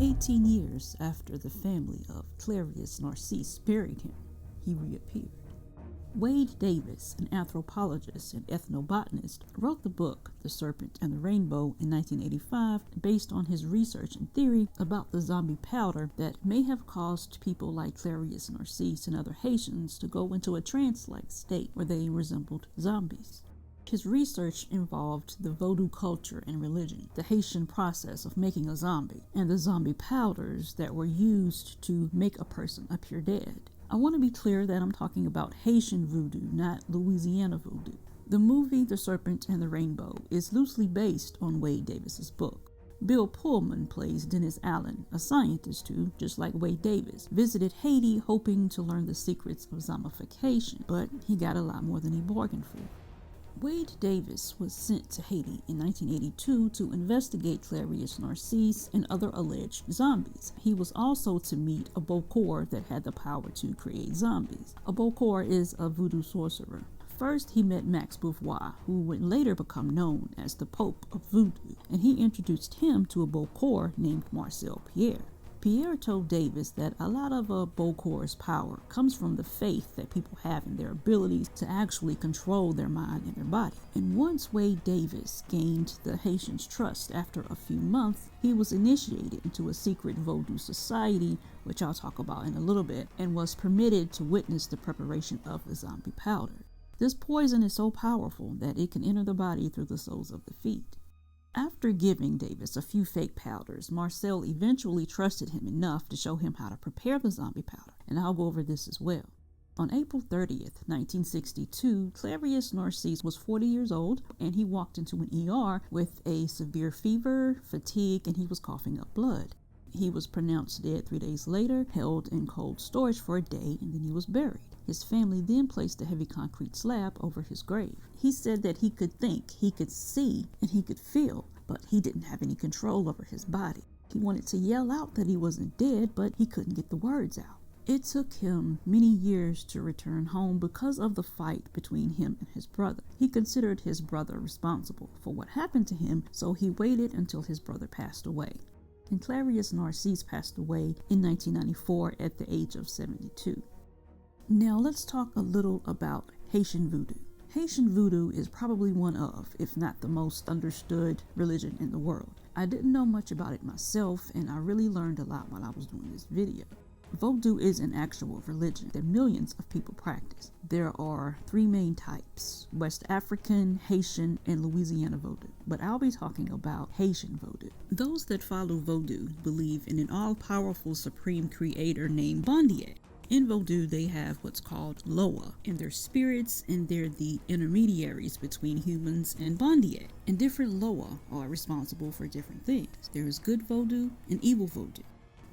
18 years after the family of Clairvius Narcisse buried him, he reappeared. Wade Davis, an anthropologist and ethnobotanist, wrote the book The Serpent and the Rainbow in 1985 based on his research and theory about the zombie powder that may have caused people like Clairvius Narcisse and other Haitians to go into a trance-like state where they resembled zombies. His research involved the Voodoo culture and religion, the Haitian process of making a zombie, and the zombie powders that were used to make a person appear dead. I want to be clear that I'm talking about Haitian Voodoo, not Louisiana Voodoo. The movie The Serpent and the Rainbow is loosely based on Wade Davis's book. Bill Pullman plays Dennis Allen, a scientist who, just like Wade Davis, visited Haiti hoping to learn the secrets of zombification, but he got a lot more than he bargained for. Wade Davis was sent to Haiti in 1982 to investigate Clairvius Narcisse and other alleged zombies. He was also to meet a Bokor that had the power to create zombies. A Bokor is a voodoo sorcerer. First, he met Max Beauvoir, who would later become known as the Pope of Voodoo, and he introduced him to a Bokor named Marcel Pierre. Pierre told Davis that a lot of a Bokor's power comes from the faith that people have in their abilities to actually control their mind and their body. And once Wade Davis gained the Haitians' trust after a few months, he was initiated into a secret Vodou society, which I'll talk about in a little bit, and was permitted to witness the preparation of the zombie powder. This poison is so powerful that it can enter the body through the soles of the feet. After giving Davis a few fake powders, Marcel eventually trusted him enough to show him how to prepare the zombie powder, and I'll go over this as well. On April 30th, 1962, Clairvius Narcisse was 40 years old, and he walked into an ER with a severe fever, fatigue, and he was coughing up blood. He was pronounced dead 3 days later, held in cold storage for a day, and then he was buried. His family then placed a heavy concrete slab over his grave. He said that he could think, he could see, and he could feel, but he didn't have any control over his body. He wanted to yell out that he wasn't dead, but he couldn't get the words out. It took him many years to return home because of the fight between him and his brother. He considered his brother responsible for what happened to him, so he waited until his brother passed away. And Clairvius Narcisse passed away in 1994 at the age of 72. Now let's talk a little about Haitian Voodoo. Haitian Voodoo is probably one of, if not the most understood religion in the world. I didn't know much about it myself, and I really learned a lot while I was doing this video. Voodoo is an actual religion that millions of people practice. There are 3 main types: West African, Haitian, and Louisiana Voodoo. But I'll be talking about Haitian Voodoo. Those that follow Voodoo believe in an all-powerful supreme creator named Bondier. In Voodoo, they have what's called Loa, and they're spirits, and they're the intermediaries between humans and Bondier. And different Loa are responsible for different things. There is good Voodoo and evil Voodoo.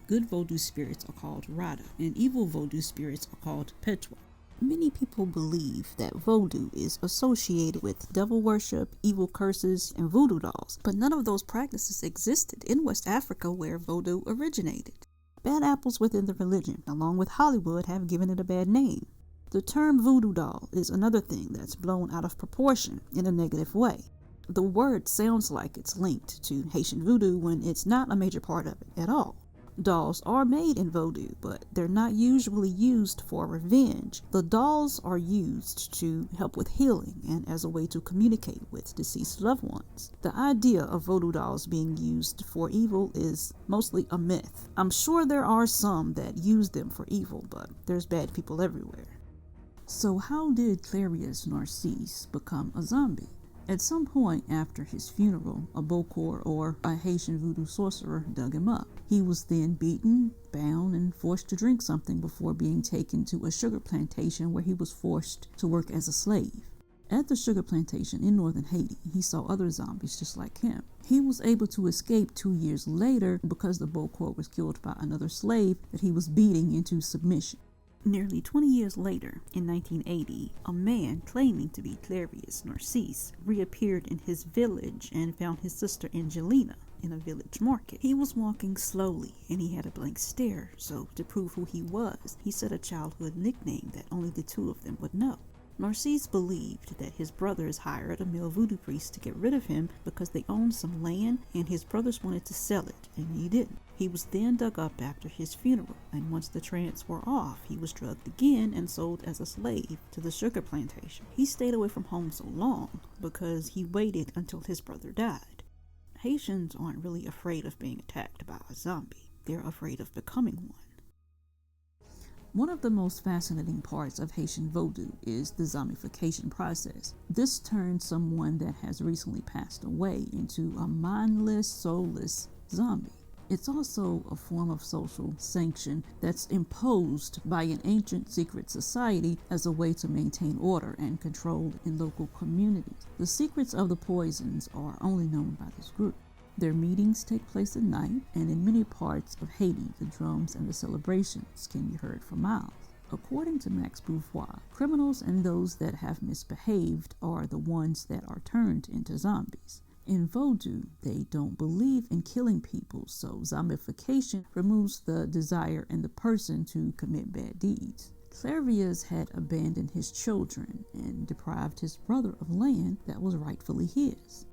Good Voodoo spirits are called Rada, and evil Voodoo spirits are called Petwa. Many people believe that Voodoo is associated with devil worship, evil curses, and voodoo dolls, but none of those practices existed in West Africa where Voodoo originated. Bad apples within the religion, along with Hollywood, have given it a bad name. The term voodoo doll is another thing that's blown out of proportion in a negative way. The word sounds like it's linked to Haitian Voodoo when it's not a major part of it at all. Dolls are made in Voodoo, but they're not usually used for revenge. The dolls are used to help with healing and as a way to communicate with deceased loved ones. The idea of Voodoo dolls being used for evil is mostly a myth. I'm sure there are some that use them for evil, but there's bad people everywhere. So how did Clairvius Narcisse become a zombie? At some point after his funeral, a Bokor or a Haitian voodoo sorcerer dug him up. He was then beaten, bound, and forced to drink something before being taken to a sugar plantation where he was forced to work as a slave. At the sugar plantation in northern Haiti, he saw other zombies just like him. He was able to escape 2 years later because the Bokor was killed by another slave that he was beating into submission. Nearly 20 years later, in 1980, a man claiming to be Clairvius Narcisse reappeared in his village and found his sister Angelina in a village market. He was walking slowly and he had a blank stare, so to prove who he was, he said a childhood nickname that only the two of them would know. Narcisse believed that his brothers hired a male voodoo priest to get rid of him because they owned some land and his brothers wanted to sell it and he didn't. He was then dug up after his funeral, and once the trance wore off, he was drugged again and sold as a slave to the sugar plantation. He stayed away from home so long because he waited until his brother died. Haitians aren't really afraid of being attacked by a zombie. They're afraid of becoming one. One of the most fascinating parts of Haitian Voodoo is the Zomification process. This turns someone that has recently passed away into a mindless, soulless zombie. It's also a form of social sanction that's imposed by an ancient secret society as a way to maintain order and control in local communities. The secrets of the poisons are only known by this group. Their meetings take place at night, and in many parts of Haiti, the drums and the celebrations can be heard for miles. According to Max Bourgeois, criminals and those that have misbehaved are the ones that are turned into zombies. In Voodoo, they don't believe in killing people, so zombification removes the desire in the person to commit bad deeds. Clairvius had abandoned his children and deprived his brother of land that was rightfully his.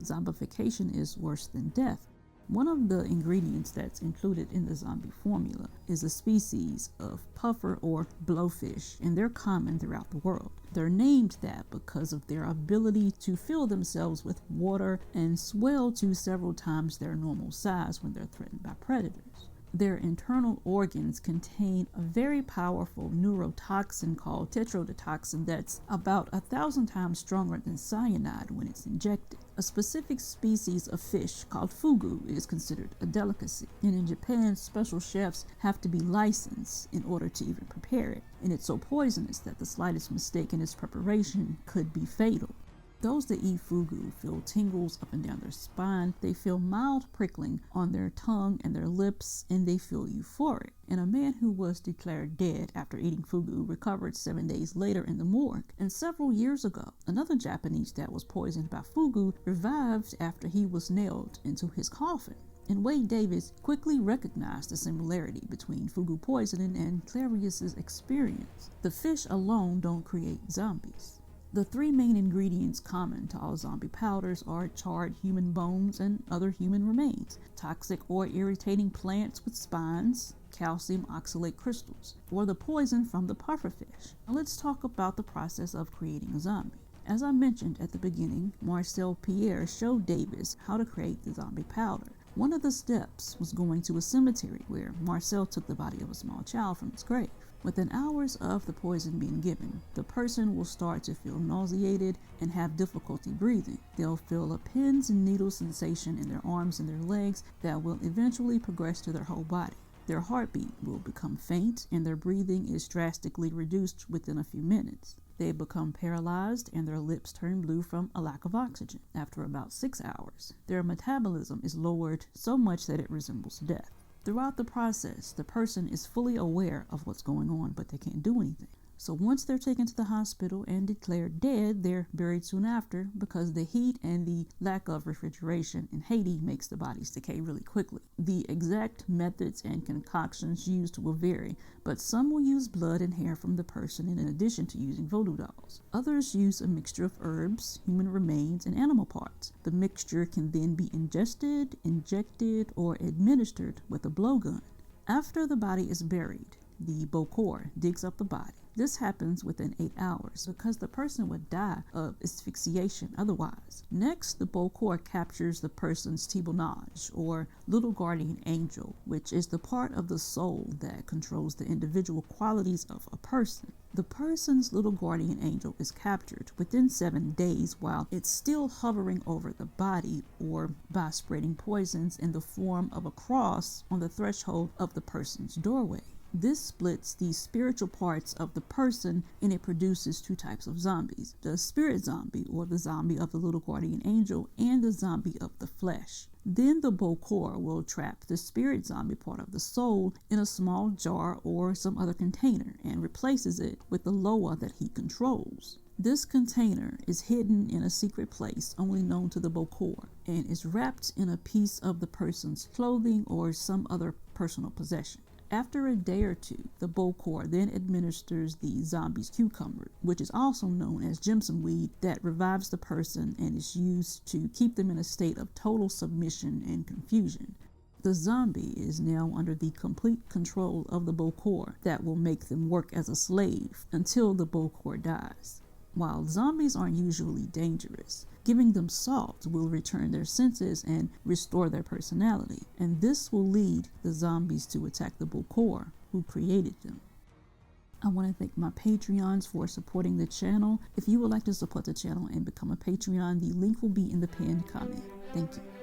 Zombification is worse than death. One of the ingredients that's included in the zombie formula is a species of puffer or blowfish, and they're common throughout the world. They're named that because of their ability to fill themselves with water and swell to several times their normal size when they're threatened by predators. Their internal organs contain a very powerful neurotoxin called tetrodotoxin that's about 1,000 times stronger than cyanide when it's injected. A specific species of fish called fugu is considered a delicacy, and in Japan, special chefs have to be licensed in order to even prepare it, and it's so poisonous that the slightest mistake in its preparation could be fatal. Those that eat fugu feel tingles up and down their spine, they feel mild prickling on their tongue and their lips, and they feel euphoric. And a man who was declared dead after eating fugu recovered 7 days later in the morgue. And several years ago, another Japanese that was poisoned by fugu revived after he was nailed into his coffin. And Wade Davis quickly recognized the similarity between fugu poisoning and Clarius's experience. The fish alone don't create zombies. The three main ingredients common to all zombie powders are charred human bones and other human remains, toxic or irritating plants with spines, calcium oxalate crystals, or the poison from the pufferfish. Now let's talk about the process of creating a zombie. As I mentioned at the beginning, Marcel Pierre showed Davis how to create the zombie powder. One of the steps was going to a cemetery where Marcel took the body of a small child from its grave. Within hours of the poison being given, the person will start to feel nauseated and have difficulty breathing. They'll feel a pins and needles sensation in their arms and their legs that will eventually progress to their whole body. Their heartbeat will become faint and their breathing is drastically reduced within a few minutes. They become paralyzed and their lips turn blue from a lack of oxygen. After about 6 hours, their metabolism is lowered so much that it resembles death. Throughout the process, the person is fully aware of what's going on, but they can't do anything. So once they're taken to the hospital and declared dead, they're buried soon after because the heat and the lack of refrigeration in Haiti makes the bodies decay really quickly. The exact methods and concoctions used will vary, but some will use blood and hair from the person in addition to using voodoo dolls. Others use a mixture of herbs, human remains, and animal parts. The mixture can then be ingested, injected, or administered with a blowgun. After the body is buried, the bokor digs up the body. This happens within 8 hours because the person would die of asphyxiation otherwise. Next, the bokor captures the person's tibonage, or little guardian angel, which is the part of the soul that controls the individual qualities of a person. The person's little guardian angel is captured within 7 days while it's still hovering over the body, or by spreading poisons in the form of a cross on the threshold of the person's doorway. This splits the spiritual parts of the person and it produces 2 types of zombies: the spirit zombie, or the zombie of the little guardian angel, and the zombie of the flesh. Then the bokor will trap the spirit zombie part of the soul in a small jar or some other container and replaces it with the loa that he controls. This container is hidden in a secret place only known to the bokor and is wrapped in a piece of the person's clothing or some other personal possession. After a day or 2, the bokor then administers the zombie's cucumber, which is also known as Jimson weed, that revives the person and is used to keep them in a state of total submission and confusion. The zombie is now under the complete control of the Bokor that will make them work as a slave until the Bokor dies. While zombies aren't usually dangerous, giving them salt will return their senses and restore their personality, and this will lead the zombies to attack the Bokor who created them. I want to thank my Patreons for supporting the channel. If you would like to support the channel and become a Patreon, the link will be in the pinned comment. Thank you.